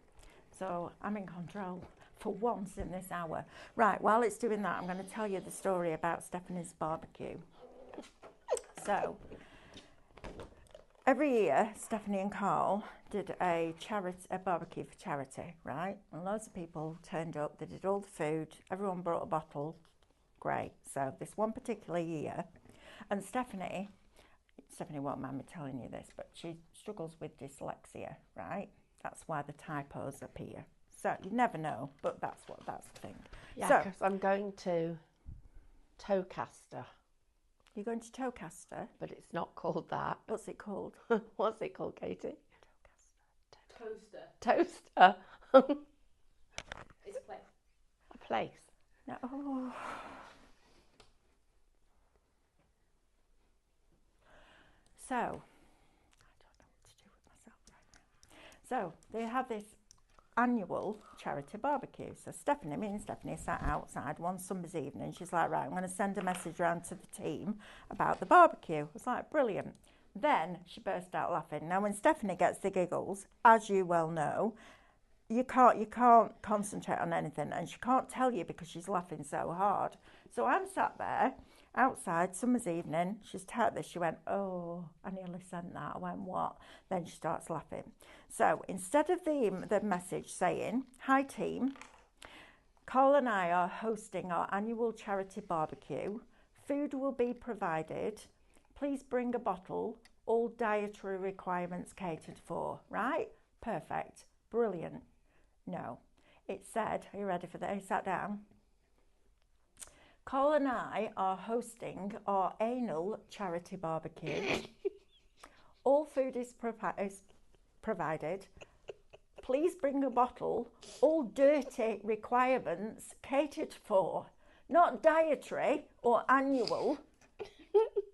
So I'm in control for once in this hour. Right, while it's doing that, I'm going to tell you the story about Stephanie's barbecue. So, every year, Stephanie and Carl did a barbecue for charity, right? And loads of people turned up, they did all the food, everyone brought a bottle, great. So this one particular year, and Stephanie won't mind me telling you this, but she struggles with dyslexia, right? That's why the typos appear. So you never know, but that's the thing. Yeah, because I'm going to Tocaster. You're going to Tocaster? But it's not called that. What's it called? What's it called, Katie? Toaster. Toaster. It's a place. A place. No. Oh. So, I don't know what to do with myself right now. So, they have this annual charity barbecue. So me and Stephanie sat outside one summer's evening. She's like, right, I'm going to send a message around to the team about the barbecue. I was like, brilliant. Then she burst out laughing. Now, when Stephanie gets the giggles, as you well know, you can't concentrate on anything, and she can't tell you because she's laughing so hard. So I'm sat there outside, summer's evening. She's typed this. She went, oh, I nearly sent that. I went, what? Then she starts laughing. So instead of the message saying, hi team, Carl and I are hosting our annual charity barbecue. Food will be provided. Please bring a bottle. All dietary requirements catered for. Right? Perfect. Brilliant. No. It said, are you ready for that? He sat down. Carl and I are hosting our annual charity barbecue. All food is provided. Please bring a bottle. All dirty requirements catered for. Not dietary or annual.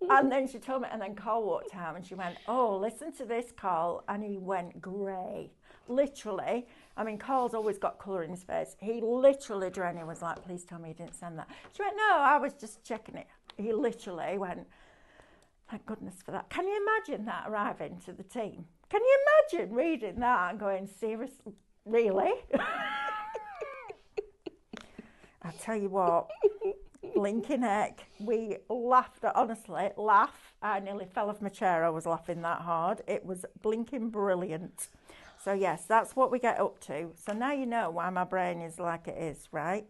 And then she told me, and then Carl walked out and she went, oh, listen to this, Carl. And he went grey. Literally. I mean, Carl's always got colour in his face. He literally, Drenny was like, please tell me you didn't send that. She went, no, I was just checking it. He literally went, thank goodness for that. Can you imagine that arriving to the team? Can you imagine reading that and going, seriously, really? I tell you what, blinking heck, we laughed, honestly, I nearly fell off my chair. I was laughing that hard. It was blinking brilliant. So yes, that's what we get up to. So now you know why my brain is like it is, right?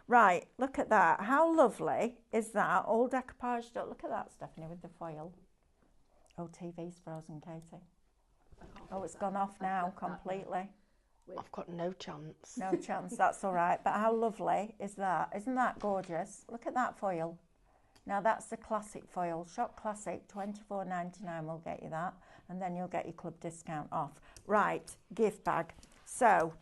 Right, look at that. How lovely is that? All decoupaged up. Look at that, Stephanie, with the foil. Oh, TV's frozen, Katie. Oh, it's gone off now completely. I've got no chance. No chance, that's all right. But how lovely is that? Isn't that gorgeous? Look at that foil. Now that's the classic foil. Shop Classic, $24.99 will get you that. And then you'll get your club discount off. Right, gift bag. So,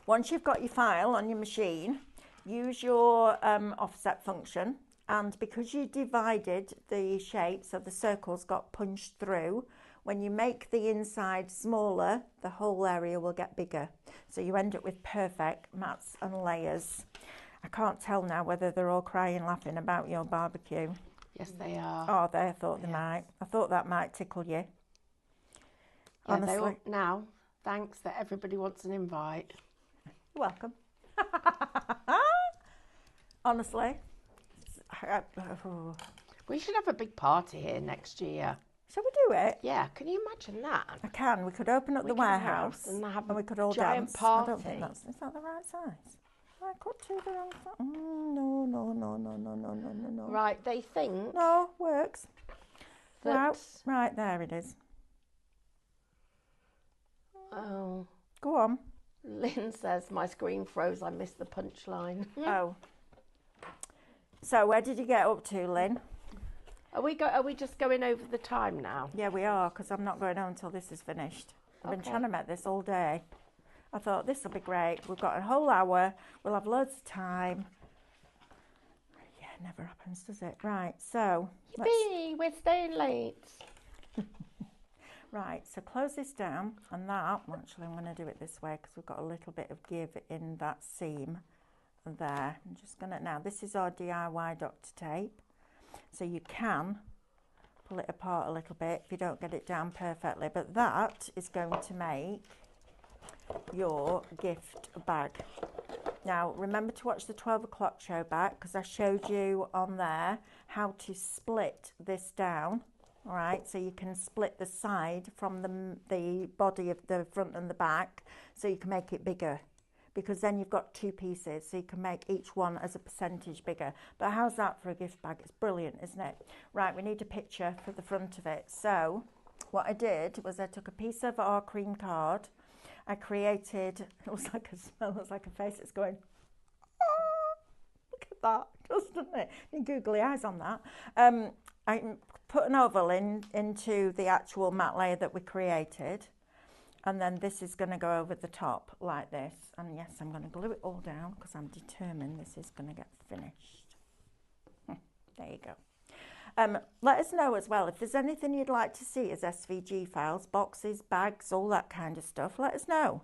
once you've got your file on your machine, use your offset function. And because you divided the shape, so the circles got punched through, when you make the inside smaller, the whole area will get bigger. So you end up with perfect mats and layers. I can't tell now whether they're all crying, laughing about your barbecue. Yes, they are. Oh, they thought they might. I thought that might tickle you. Yeah, honestly. Now, thanks that everybody wants an invite. You're welcome. Honestly. We should have a big party here next year. Shall we do it? Yeah, can you imagine that? I can. We could open up the warehouse and have we could all giant dance. Party. I don't think is that the right size? I cut to the wrong size. No. Right, they think. No, works. That... Right, there it is. Oh. Go on. Lynn says my screen froze. I missed the punchline. Oh. So where did you get up to, Lynn? Are we just going over the time now? Yeah, we are, because I'm not going home until this is finished. I've been Okay. trying to make this all day. I thought this will be great. We've got a whole hour. We'll have loads of time. Yeah, it never happens, does it? Right, so Yippee, we're staying late. right, so close this down, and that, well, actually I'm going to do it this way because we've got a little bit of give in that seam there. I'm just going to, now this is our DIY Dr. Tape, so you can pull it apart a little bit if you don't get it down perfectly, but that is going to make your gift bag. Now remember to watch the 12 o'clock show back, because I showed you on there how to split this down. All right, so you can split the side from the body of the front and the back, so you can make it bigger, because then you've got two pieces, so you can make each one as a percentage bigger. But how's that for a gift bag? It's brilliant, isn't it? Right, we need a picture for the front of it. So what I did was I took a piece of our cream card. I created, it was like a smell, it was like a face that's going, oh, look at that, doesn't it? You googly eyes on that. I put an oval into the actual matte layer that we created, and then this is going to go over the top like this. And yes, I'm going to glue it all down because I'm determined this is going to get finished. There you go. Let us know as well if there's anything you'd like to see as SVG files, boxes, bags, all that kind of stuff. Let us know,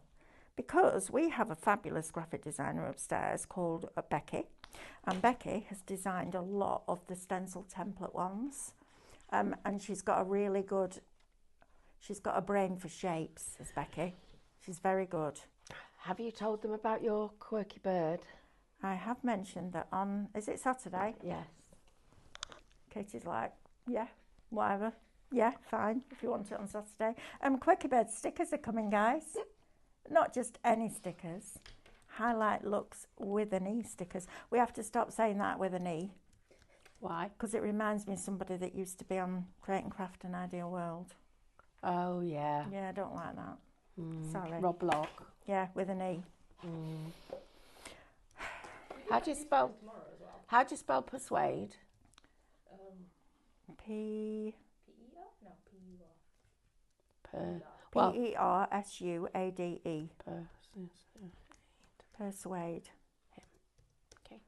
because we have a fabulous graphic designer upstairs called Becky, and Becky has designed a lot of the stencil template ones, and she's got a really good, she's got a brain for shapes, is Becky. She's very good. Have you told them about your quirky bird? I have mentioned that on, is it Saturday? Yes. Katie's like, yeah, whatever. Yeah, fine, if you want it on Saturday. Quirky Bird stickers are coming, guys. Not just any stickers. Highlight looks with an E stickers. We have to stop saying that with an E. Why? Because it reminds me of somebody that used to be on Create and Craft an Ideal World. Oh, yeah. Yeah, I don't like that. Sorry. Rob Lock. Yeah, with an E. How do you spell? How do you spell persuade? P P-E-R? No, P-U-R. Well, P-E-R-S-U-A-D-E. Persuade. Okay.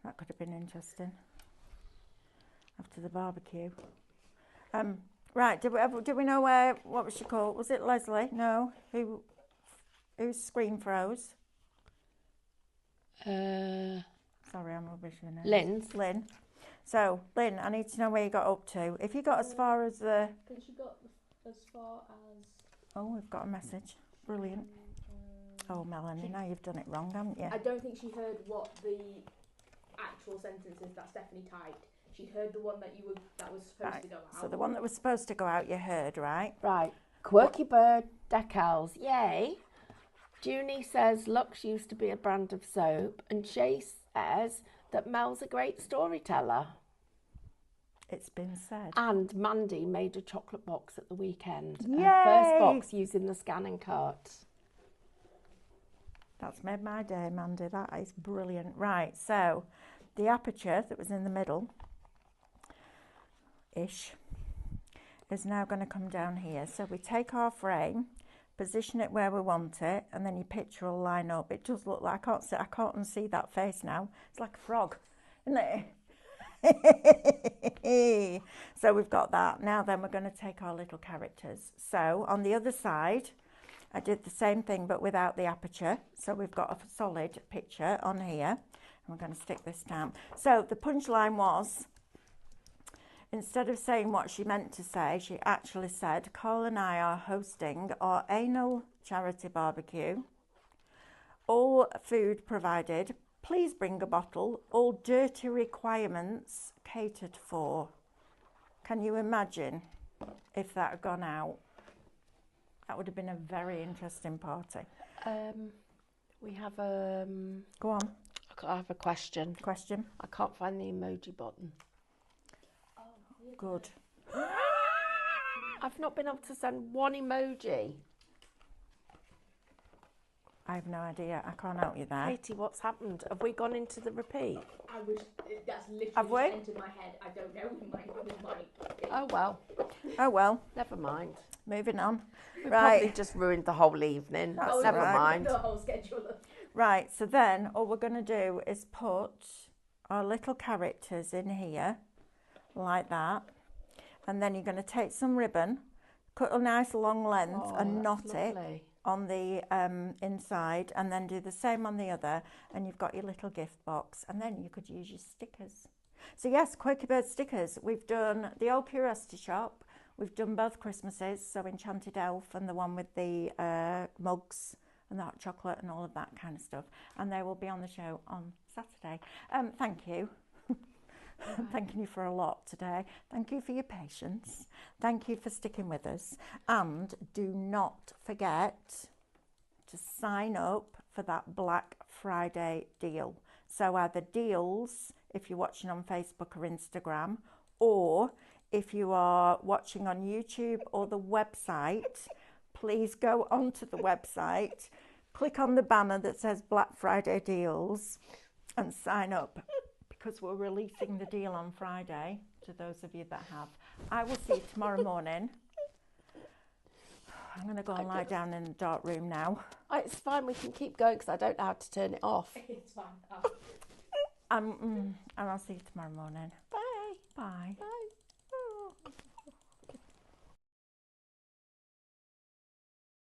That could have been interesting. After the barbecue. Right, did we know what was she called? Was it Leslie? No. Whose screen froze? Lynn. Sorry, I'm rubbish with names. Lynn's. Lynn. So, Lynn, I need to know where you got up to. If you got as far as the... I think she got as far as... Oh, we've got a message. Brilliant. Oh, Melanie, now you've done it wrong, haven't you? I don't think she heard what the actual sentence is that Stephanie typed. She heard the one that was supposed to go out. So the one that was supposed to go out, you heard, right? Right. Quirky bird decals. Yay. Junie says Lux used to be a brand of soap, and Chase says that Mel's a great storyteller. It's been said. And Mandy made a chocolate box at the weekend. Yay! Her first box using the ScanNCut. That's made my day, Mandy. That is brilliant. Right, so the aperture that was in the middle-ish is now going to come down here. So we take our frame, position it where we want it, and then your picture will line up. It does look like, I can't unsee that face now. It's like a frog, isn't it? So we've got that. Now then we're going to take our little characters. So on the other side, I did the same thing but without the aperture. So we've got a solid picture on here. And we're going to stick this down. So the punchline was, instead of saying what she meant to say, she actually said, Carl and I are hosting our annual charity barbecue. All food provided. Please bring a bottle. All dirty requirements catered for. Can you imagine if that had gone out? That would have been a very interesting party. We have Go on. I have a question. Question. I can't find the emoji button. Good. I've not been able to send one emoji. I have no idea. I can't help you there. Katie, what's happened? Have we gone into the repeat? I wish that's literally Have just we? entered my head. I don't know with my Oh well, Oh well, never mind. moving on. We Right. probably just ruined the whole evening. That's Never right. mind. The whole schedule. Right, so then all we're going to do is put our little characters in here, like that. And then you're going to take some ribbon, cut a nice long length Oh, and that's knot it lovely. on the inside, and then do the same on the other, and you've got your little gift box. And then you could use your stickers. So yes, Quaker Bird stickers. We've done the Old Curiosity Shop. We've done both Christmases, so Enchanted Elf and the one with the mugs and the hot chocolate and all of that kind of stuff. And they will be on the show on Saturday. Thank you. I'm thanking you for a lot today. Thank you for your patience. Thank you for sticking with us. And do not forget to sign up for that Black Friday deal. So either deals, if you're watching on Facebook or Instagram, or if you are watching on YouTube or the website, please go onto the website, click on the banner that says Black Friday deals and sign up, because we're releasing the deal on Friday to those of you that have. I will see you tomorrow morning. I'm going to go and lie down in the dark room now. Oh, it's fine, we can keep going because I don't know how to turn it off. It's fine. And I'll see you tomorrow morning. Bye. Bye. Bye.